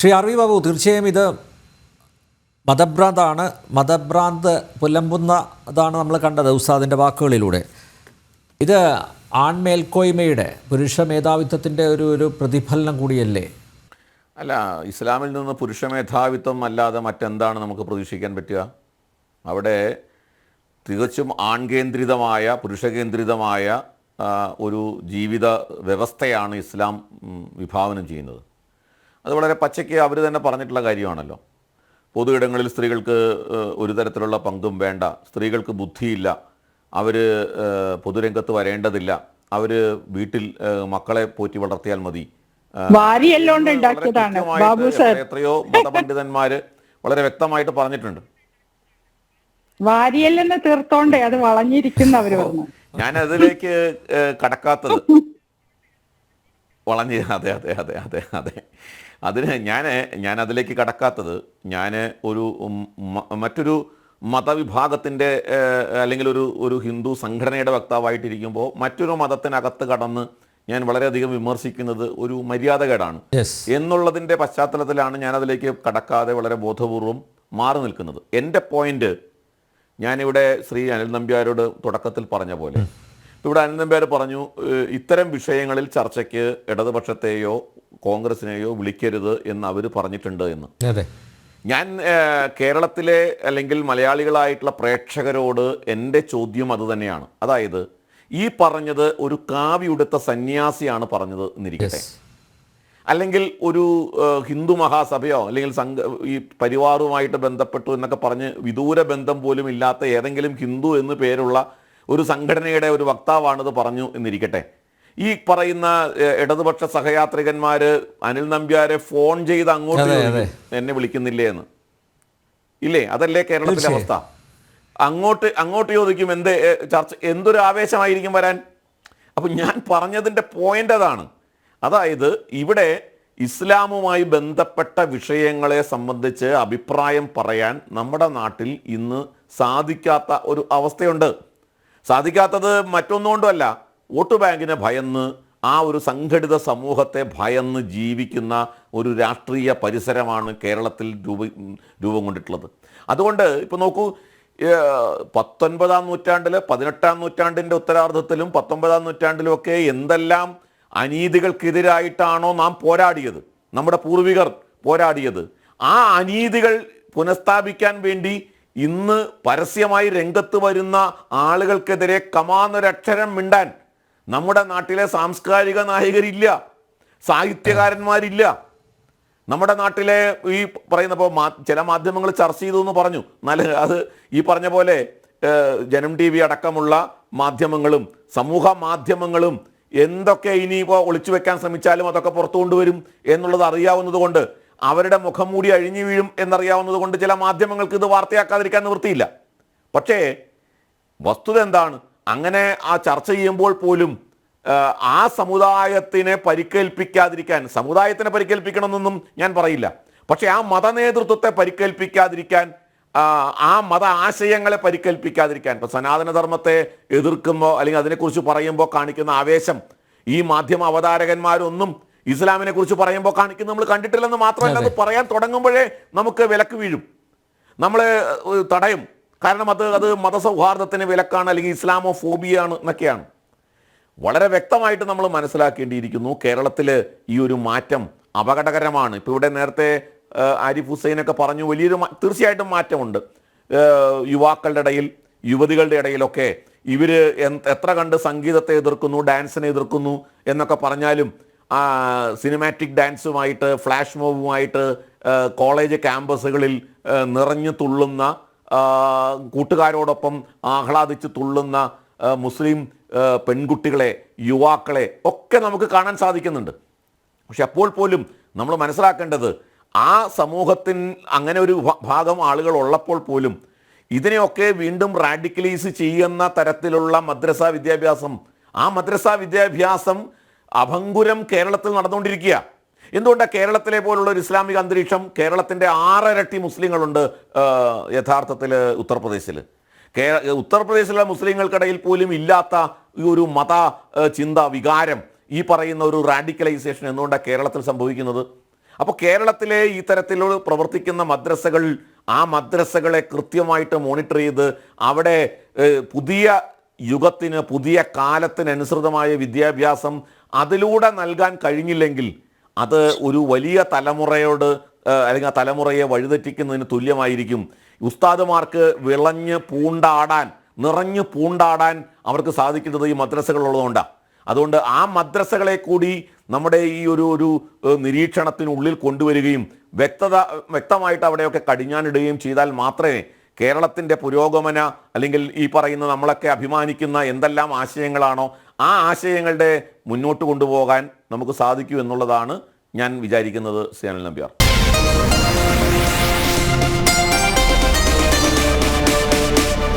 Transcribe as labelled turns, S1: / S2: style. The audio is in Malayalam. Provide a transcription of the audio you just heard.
S1: ശ്രീ ആർ വി ബാബു, തീർച്ചയായും ഇത് മതഭ്രാന്താണ്. മതഭ്രാന്ത് പുലമ്പുന്നതാണ് നമ്മൾ കണ്ടത് ഉസ്താദിൻ്റെ വാക്കുകളിലൂടെ. ഇത് ആൺമേൽക്കോയ്മയുടെ, പുരുഷ മേധാവിത്വത്തിൻ്റെ ഒരു പ്രതിഫലനം കൂടിയല്ലേ?
S2: അല്ല, ഇസ്ലാമിൽ നിന്ന് പുരുഷ മേധാവിത്വം അല്ലാതെ മറ്റെന്താണ് നമുക്ക് പ്രതീക്ഷിക്കാൻ പറ്റുക? അവിടെ തികച്ചും ആൺകേന്ദ്രിതമായ, പുരുഷകേന്ദ്രിതമായ ഒരു ജീവിത വ്യവസ്ഥയാണ് ഇസ്ലാം വിഭാവനം ചെയ്യുന്നത്. അത് വളരെ പച്ചയ്ക്ക് അവർ തന്നെ പറഞ്ഞിട്ടുള്ള കാര്യമാണല്ലോ. പൊതു ഇടങ്ങളിൽ സ്ത്രീകൾക്ക് ഒരു തരത്തിലുള്ള പങ്കും വേണ്ട, സ്ത്രീകൾക്ക് ബുദ്ധിയില്ല, അവർ പൊതുരംഗത്ത് വരേണ്ടതില്ല, അവർ വീട്ടിൽ മക്കളെ പോറ്റി വളർത്തിയാൽ മതി. എത്രയോ മതപണ്ഡിതന്മാർ വളരെ വ്യക്തമായിട്ട് പറഞ്ഞിട്ടുണ്ട്.
S3: വാരിയല്ലെന്ന് തീർത്തോണ്ടേ അത് വളഞ്ഞിരിക്കുന്നവർ.
S2: ഞാൻ അതിലേക്ക് കടക്കാത്തത് അതെ അതെ അതെ അതെ അതെ അതിന് ഞാൻ അതിലേക്ക് കടക്കാത്തത്, ഞാൻ മറ്റൊരു മതവിഭാഗത്തിൻ്റെ അല്ലെങ്കിൽ ഒരു ഹിന്ദു സംഘടനയുടെ വക്താവായിട്ടിരിക്കുമ്പോൾ മറ്റൊരു മതത്തിനകത്ത് കടന്ന് ഞാൻ വളരെയധികം വിമർശിക്കുന്നത് ഒരു മര്യാദകേടാണ് എന്നുള്ളതിൻ്റെ പശ്ചാത്തലത്തിലാണ് ഞാൻ അതിലേക്ക് കടക്കാതെ വളരെ ബോധപൂർവം മാറി നിൽക്കുന്നത്. എൻ്റെ പോയിന്റ് ഞാനിവിടെ ശ്രീ അനിൽ നമ്പ്യാരോട് തുടക്കത്തിൽ പറഞ്ഞ പോലെ, ഇവിടെ അനിൽ നമ്പ്യാർ പറഞ്ഞു ഇത്തരം വിഷയങ്ങളിൽ ചർച്ചയ്ക്ക് ഇടതുപക്ഷത്തെയോ കോൺഗ്രസിനെയോ വിളിക്കരുത് എന്ന് അവർ പറഞ്ഞിട്ടുണ്ട് എന്ന്. ഞാൻ കേരളത്തിലെ അല്ലെങ്കിൽ മലയാളികളായിട്ടുള്ള പ്രേക്ഷകരോട് എൻ്റെ ചോദ്യം അതുതന്നെയാണ്. അതായത്, ഈ പറഞ്ഞത് ഒരു കാവിയുടുത്ത സന്യാസിയാണ് പറഞ്ഞത് എന്നിരിക്കട്ടെ, അല്ലെങ്കിൽ ഒരു ഹിന്ദു മഹാസഭയോ അല്ലെങ്കിൽ ഈ പരിവാറുമായിട്ട് ബന്ധപ്പെട്ടു എന്നൊക്കെ പറഞ്ഞ് വിദൂര ബന്ധം പോലും ഇല്ലാത്ത ഏതെങ്കിലും ഹിന്ദു എന്ന് പേരുള്ള ഒരു സംഘടനയുടെ ഒരു വക്താവാണിത് പറഞ്ഞു എന്നിരിക്കട്ടെ. ഈ പറയുന്ന ഇടതുപക്ഷ സഹയാത്രികന്മാർ അനിൽ നമ്പ്യാരെ ഫോൺ ചെയ്ത് അങ്ങോട്ട് എന്നെ വിളിക്കുന്നില്ലേ എന്ന്. ഇല്ലേ? അതല്ലേ കേരളത്തിലെ അവസ്ഥ? അങ്ങോട്ട് ചോദിക്കും ചർച്ച, എന്തൊരു ആവേശമായിരിക്കും വരാൻ. അപ്പം ഞാൻ പറഞ്ഞതിൻ്റെ പോയിന്റ് അതാണ്. അതായത്, ഇവിടെ ഇസ്ലാമുമായി ബന്ധപ്പെട്ട വിഷയങ്ങളെ സംബന്ധിച്ച് അഭിപ്രായം പറയാൻ നമ്മുടെ നാട്ടിൽ ഇന്ന് സാധിക്കാത്ത ഒരു അവസ്ഥയുണ്ട്. സാധിക്കാത്തത് മറ്റൊന്നുകൊണ്ടുമല്ല, വോട്ട് ബാങ്കിനെ ഭയന്ന്, ആ ഒരു സംഘടിത സമൂഹത്തെ ഭയന്ന് ജീവിക്കുന്ന ഒരു രാഷ്ട്രീയ പരിസരമാണ് കേരളത്തിൽ രൂപം കൊണ്ടിട്ടുള്ളത്. അതുകൊണ്ട് ഇപ്പോൾ നോക്കൂ, 19-ാം നൂറ്റാണ്ടിൽ, 18-ാം നൂറ്റാണ്ടിൻ്റെ ഉത്തരാർദ്ധത്തിലും 19-ാം നൂറ്റാണ്ടിലുമൊക്കെ എന്തെല്ലാം അനീതികൾക്കെതിരായിട്ടാണോ നാം പോരാടിയത്, നമ്മുടെ പൂർവികർ പോരാടിയത്, ആ അനീതികൾ പുനഃസ്ഥാപിക്കാൻ വേണ്ടി ഇന്ന് പരസ്യമായി രംഗത്ത് വരുന്ന ആളുകൾക്കെതിരെ കമാന്നൊരക്ഷരം മിണ്ടാൻ നമ്മുടെ നാട്ടിലെ സാംസ്കാരിക നായകരില്ല, സാഹിത്യകാരന്മാരില്ല. നമ്മുടെ നാട്ടിലെ ഈ പറയുന്നപ്പോൾ ചില മാധ്യമങ്ങൾ ചർച്ച ചെയ്തു എന്ന് പറഞ്ഞു. അത് ഈ പറഞ്ഞ പോലെ ജനം TV അടക്കമുള്ള മാധ്യമങ്ങളും സമൂഹ മാധ്യമങ്ങളും എന്തൊക്കെ ഇനിയിപ്പോൾ ഒളിച്ചു വെക്കാൻ ശ്രമിച്ചാലും അതൊക്കെ പുറത്തു കൊണ്ടുവരും എന്നുള്ളത് അറിയാവുന്നത് കൊണ്ട്, അവരുടെ മുഖം മൂടി അഴിഞ്ഞു വീഴും എന്നറിയാവുന്നത് കൊണ്ട് ചില മാധ്യമങ്ങൾക്ക് ഇത് വാർത്തയാക്കാതിരിക്കാൻ നിവൃത്തിയില്ല. പക്ഷേ വസ്തുത എന്താണ്? അങ്ങനെ ആ ചർച്ച ചെയ്യുമ്പോൾ പോലും ആ സമുദായത്തിനെ പരിക്കേൽപ്പിക്കാതിരിക്കാൻ, സമുദായത്തിനെ പരിക്കേൽപ്പിക്കണമെന്നൊന്നും ഞാൻ പറയില്ല, പക്ഷേ ആ മതനേതൃത്വത്തെ പരിക്കേൽപ്പിക്കാതിരിക്കാൻ, ആ മത ആശയങ്ങളെ പരിക്കേൽപ്പിക്കാതിരിക്കാൻ, ഇപ്പോൾ സനാതനധർമ്മത്തെ എതിർക്കുമ്പോൾ അല്ലെങ്കിൽ അതിനെക്കുറിച്ച് പറയുമ്പോൾ കാണിക്കുന്ന ആവേശം ഈ മാധ്യമ അവതാരകന്മാരൊന്നും ഇസ്ലാമിനെ കുറിച്ച് പറയുമ്പോൾ കാണിക്കുന്നത് നമ്മൾ കണ്ടിട്ടില്ലെന്ന് മാത്രമല്ല, അത് പറയാൻ തുടങ്ങുമ്പോഴേ നമുക്ക് വിലക്ക് വീഴും, നമ്മൾ തടയും. കാരണം അത് മതസൗഹാർദ്ദത്തിന് വിലക്കാണ്, അല്ലെങ്കിൽ ഇസ്ലാമോ ഫോബിയാണ് എന്നൊക്കെയാണ്. വളരെ വ്യക്തമായിട്ട് നമ്മൾ മനസ്സിലാക്കേണ്ടിയിരിക്കുന്നു, കേരളത്തിൽ ഈ ഒരു മാറ്റം അപകടകരമാണ്. ഇപ്പോൾ ഇവിടെ നേരത്തെ ആരിഫ് ഹുസൈനൊക്കെ പറഞ്ഞു, തീർച്ചയായിട്ടും മാറ്റമുണ്ട്. യുവാക്കളുടെ ഇടയിൽ, യുവതികളുടെ ഇടയിലൊക്കെ ഇവർ എത്ര കണ്ട് സംഗീതത്തെ എതിർക്കുന്നു, ഡാൻസിനെ എതിർക്കുന്നു എന്നൊക്കെ പറഞ്ഞാലും സിനിമാറ്റിക് ഡാൻസുമായിട്ട്, ഫ്ലാഷ് മോബുമായിട്ട് കോളേജ് ക്യാമ്പസുകളിൽ നിറഞ്ഞു തുള്ളുന്ന, കൂട്ടുകാരോടൊപ്പം ആഹ്ലാദിച്ച് തുള്ളുന്ന മുസ്ലിം പെൺകുട്ടികളെ, യുവാക്കളെ ഒക്കെ നമുക്ക് കാണാൻ സാധിക്കുന്നുണ്ട്. പക്ഷെ അപ്പോൾ പോലും നമ്മൾ മനസ്സിലാക്കേണ്ടത്, ആ സമൂഹത്തിൽ അങ്ങനെ ഒരു ഭാഗം ആളുകൾ ഉള്ളപ്പോൾ പോലും ഇതിനെയൊക്കെ വീണ്ടും റാഡിക്കലൈസ് ചെയ്യുന്ന തരത്തിലുള്ള മദ്രസ വിദ്യാഭ്യാസം, ആ മദ്രസ വിദ്യാഭ്യാസം അഭംഗുരം കേരളത്തിൽ നടന്നുകൊണ്ടിരിക്കുക. എന്തുകൊണ്ടാണ്? കേരളത്തിലെ പോലുള്ള ഒരു ഇസ്ലാമിക അന്തരീക്ഷം, കേരളത്തിൻ്റെ 6 ഇരട്ടി മുസ്ലിങ്ങളുണ്ട് യഥാർത്ഥത്തിൽ ഉത്തർപ്രദേശിൽ. ഉത്തർപ്രദേശിലെ മുസ്ലിങ്ങൾക്കിടയിൽ പോലും ഇല്ലാത്ത ഒരു മത ചിന്ത, വികാരം, ഈ പറയുന്ന ഒരു റാഡിക്കലൈസേഷൻ എന്തുകൊണ്ടാണ് കേരളത്തിൽ സംഭവിക്കുന്നത്? അപ്പോൾ കേരളത്തിലെ ഈ തരത്തിലുള്ള പ്രവർത്തിക്കുന്ന മദ്രസകൾ, ആ മദ്രസകളെ കൃത്യമായിട്ട് മോണിറ്റർ ചെയ്ത് അവിടെ പുതിയ യുഗത്തിന്, പുതിയ കാലത്തിനനുസൃതമായ വിദ്യാഭ്യാസം അതിലൂടെ നൽകാൻ കഴിഞ്ഞില്ലെങ്കിൽ അത് ഒരു വലിയ തലമുറയോട് അല്ലെങ്കിൽ ആ തലമുറയെ വഴിതെറ്റിക്കുന്നതിന് തുല്യമായിരിക്കും. ഉസ്താദുമാർക്ക് നിറഞ്ഞു പൂണ്ടാടാൻ അവർക്ക് സാധിക്കുന്നത് ഈ മദ്രസകളുള്ളതുകൊണ്ടാണ്. അതുകൊണ്ട് ആ മദ്രസകളെ കൂടി നമ്മുടെ ഈ ഒരു നിരീക്ഷണത്തിനുള്ളിൽ കൊണ്ടുവരികയും വ്യക്തമായിട്ട് അവിടെയൊക്കെ കടിഞ്ഞാനിടുകയും ചെയ്താൽ മാത്രമേ കേരളത്തിൻ്റെ പുരോഗമന, അല്ലെങ്കിൽ ഈ പറയുന്ന നമ്മളൊക്കെ അഭിമാനിക്കുന്ന എന്തെല്ലാം ആശയങ്ങളാണോ ആ ആശയങ്ങളുടെ മുന്നോട്ട് കൊണ്ടുപോകാൻ നമുക്ക് സാധിക്കൂ എന്നുള്ളതാണ് ഞാൻ വിചാരിക്കുന്നത്. സി. അനിൽ നമ്പ്യാർ.